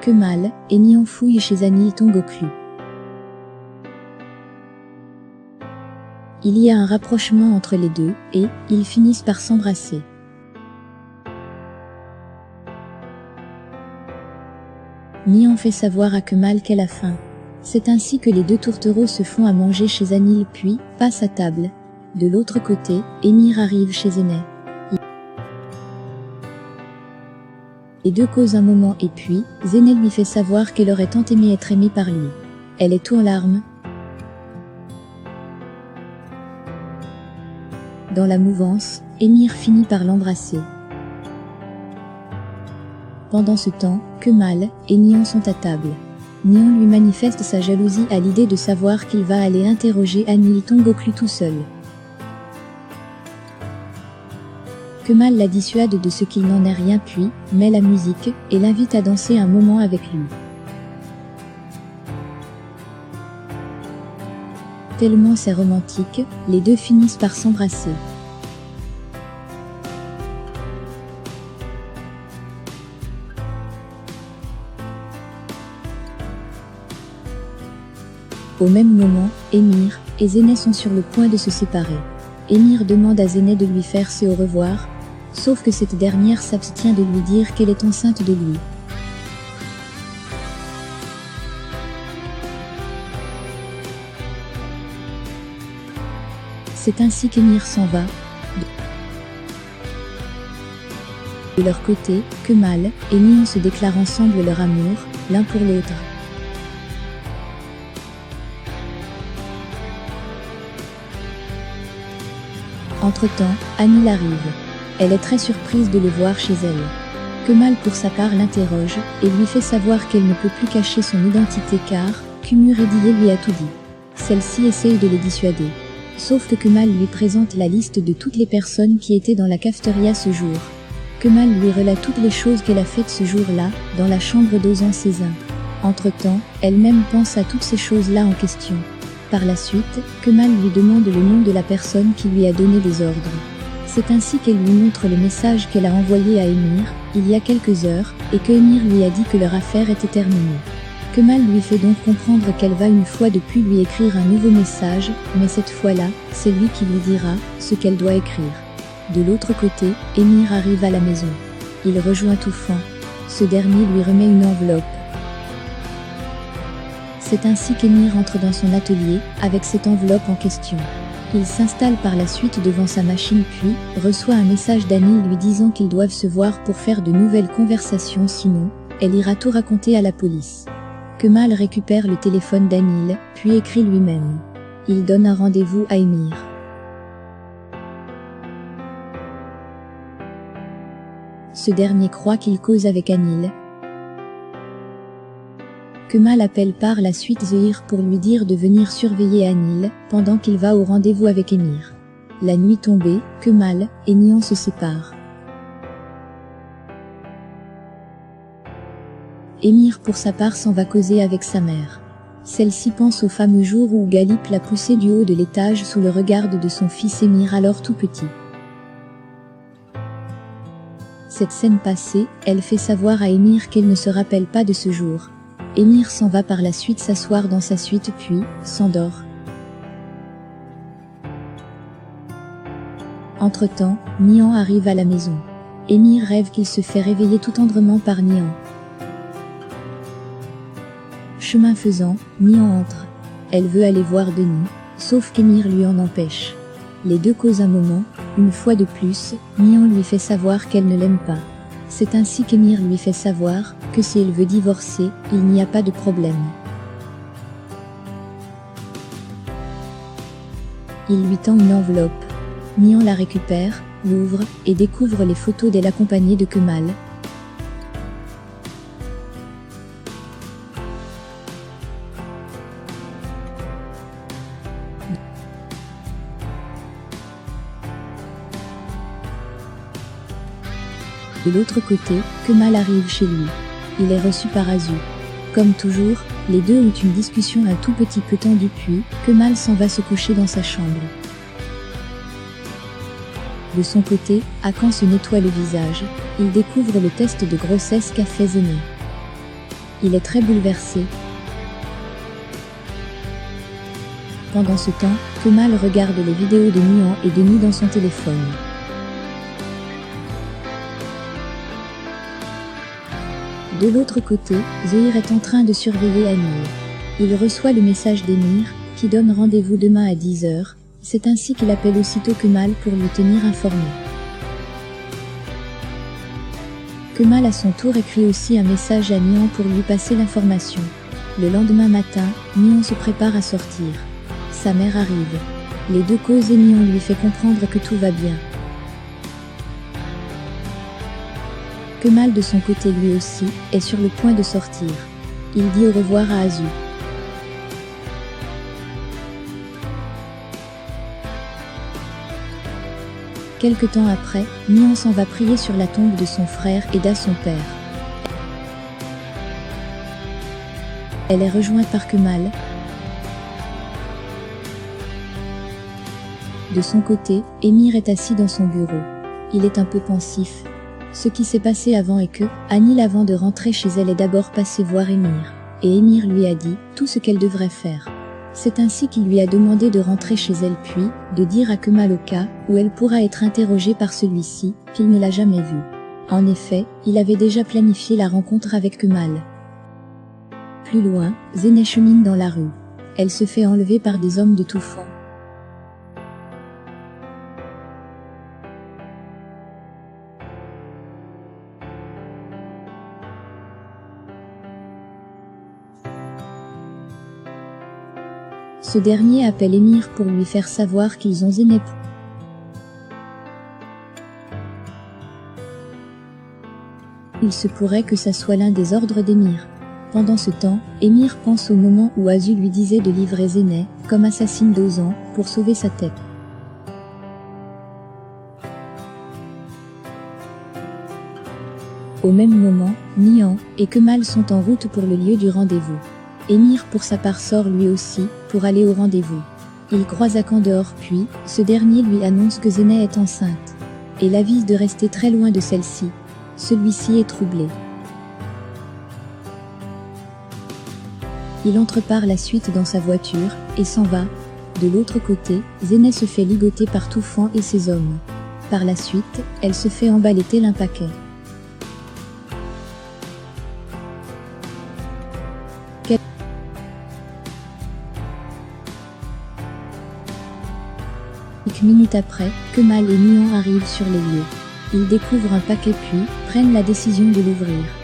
Kemal et Nihan fouillent chez Anil Tongoklu. Il y a un rapprochement entre les deux, et ils finissent par s'embrasser. Nihan fait savoir à Kemal qu'elle a faim. C'est ainsi que les deux tourtereaux se font à manger chez Anil puis passent à table. De l'autre côté, Emir arrive chez Zeynep. Les deux causent un moment et puis, Zeynep lui fait savoir qu'elle aurait tant aimé être aimée par lui. Elle est tout en larmes. Dans la mouvance, Emir finit par l'embrasser. Pendant ce temps, Kemal et Nihan sont à table. Nihan lui manifeste sa jalousie à l'idée de savoir qu'il va aller interroger Anil Tongoklu tout seul. Kemal la dissuade de ce qu'il n'en est rien puis met la musique et l'invite à danser un moment avec lui. Tellement c'est romantique, les deux finissent par s'embrasser. Au même moment, Emir et Zeynep sont sur le point de se séparer. Emir demande à Zeynep de lui faire ses au revoir, sauf que cette dernière s'abstient de lui dire qu'elle est enceinte de lui. C'est ainsi qu'Emir s'en va. De leur côté, Kemal et Nihan se déclarent ensemble leur amour, l'un pour l'autre. Entre-temps, Anil arrive. Elle est très surprise de le voir chez elle. Kemal pour sa part l'interroge et lui fait savoir qu'elle ne peut plus cacher son identité car Kumur Ediye lui a tout dit. Celle-ci essaye de les dissuader. Sauf que Kemal lui présente la liste de toutes les personnes qui étaient dans la cafétéria ce jour. Kemal lui relate toutes les choses qu'elle a faites ce jour-là, dans la chambre d'Ozan Cézin. Entre-temps, elle-même pense à toutes ces choses-là en question. Par la suite, Kemal lui demande le nom de la personne qui lui a donné des ordres. C'est ainsi qu'elle lui montre le message qu'elle a envoyé à Emir, il y a quelques heures, et que Emir lui a dit que leur affaire était terminée. Kemal lui fait donc comprendre qu'elle va une fois de plus lui écrire un nouveau message, mais cette fois-là, c'est lui qui lui dira ce qu'elle doit écrire. De l'autre côté, Emir arrive à la maison. Il rejoint Toufan. Ce dernier lui remet une enveloppe. C'est ainsi qu'Emir entre dans son atelier, avec cette enveloppe en question. Il s'installe par la suite devant sa machine puis reçoit un message d'Anil lui disant qu'ils doivent se voir pour faire de nouvelles conversations sinon, elle ira tout raconter à la police. Kemal récupère le téléphone d'Anil, puis écrit lui-même. Il donne un rendez-vous à Emir. Ce dernier croit qu'il cause avec Anil. Kemal appelle par la suite Zehir pour lui dire de venir surveiller Anil, pendant qu'il va au rendez-vous avec Emir. La nuit tombée, Kemal et Nihan se séparent. Emir pour sa part s'en va causer avec sa mère. Celle-ci pense au fameux jour où Galip l'a poussé du haut de l'étage sous le regard de son fils Emir alors tout petit. Cette scène passée, elle fait savoir à Emir qu'elle ne se rappelle pas de ce jour. Emir s'en va par la suite s'asseoir dans sa suite puis s'endort. Entre-temps, Nihan arrive à la maison. Emir rêve qu'il se fait réveiller tout tendrement par Nihan. Chemin faisant, Nihan entre. Elle veut aller voir Denis, sauf qu'Emir lui en empêche. Les deux causent un moment, une fois de plus, Nihan lui fait savoir qu'elle ne l'aime pas. C'est ainsi qu'Emir lui fait savoir que si elle veut divorcer, il n'y a pas de problème. Il lui tend une enveloppe. Nihan la récupère, l'ouvre et découvre les photos d'elle accompagnée de Kemal. De l'autre côté, Kemal arrive chez lui. Il est reçu par Azu. Comme toujours, les deux ont une discussion un tout petit peu tendue puis, Kemal s'en va se coucher dans sa chambre. De son côté, Hakan se nettoie le visage. Il découvre le test de grossesse qu'a fait Zeynep. Il est très bouleversé. Pendant ce temps, Kemal regarde les vidéos de Nihan et de Ni dans son téléphone. De l'autre côté, Zehir est en train de surveiller Amir. Il reçoit le message d'Emir, qui donne rendez-vous demain à 10 h. C'est ainsi qu'il appelle aussitôt Kemal pour lui tenir informé. Kemal à son tour écrit aussi un message à Nihan pour lui passer l'information. Le lendemain matin, Nihan se prépare à sortir. Sa mère arrive. Les deux causent et Nihan lui fait comprendre que tout va bien. Kemal de son côté lui aussi, est sur le point de sortir. Il dit au revoir à Azu. Quelque temps après, Nihan s'en va prier sur la tombe de son frère Eda son père. Elle est rejointe par Kemal. De son côté, Emir est assis dans son bureau. Il est un peu pensif. Ce qui s'est passé avant est que, Anil avant de rentrer chez elle est d'abord passée voir Emir. Et Emir lui a dit tout ce qu'elle devrait faire. C'est ainsi qu'il lui a demandé de rentrer chez elle puis, de dire à Kemal au cas où elle pourra être interrogée par celui-ci, qu'il ne l'a jamais vue. En effet, il avait déjà planifié la rencontre avec Kemal. Plus loin, Zéneh chemine dans la rue. Elle se fait enlever par des hommes de tout fond. Ce dernier appelle Emir pour lui faire savoir qu'ils ont Zéneh. Il se pourrait que ça soit l'un des ordres d'Emir. Pendant ce temps, Emir pense au moment où Azu lui disait de livrer Zéneh, comme assassine d'Ozan, pour sauver sa tête. Au même moment, Nihan et Kemal sont en route pour le lieu du rendez-vous. Emir pour sa part sort lui aussi, pour aller au rendez-vous. Il croise Hakan dehors puis, ce dernier lui annonce que Zéneh est enceinte. Et l'avise de rester très loin de celle-ci. Celui-ci est troublé. Il entre par la suite dans sa voiture, et s'en va. De l'autre côté, Zéneh se fait ligoter par Toufan et ses hommes. Par la suite, elle se fait emballer tel un paquet. Quelques minutes après, Kemal et Nihan arrivent sur les lieux. Ils découvrent un paquet puis prennent la décision de l'ouvrir.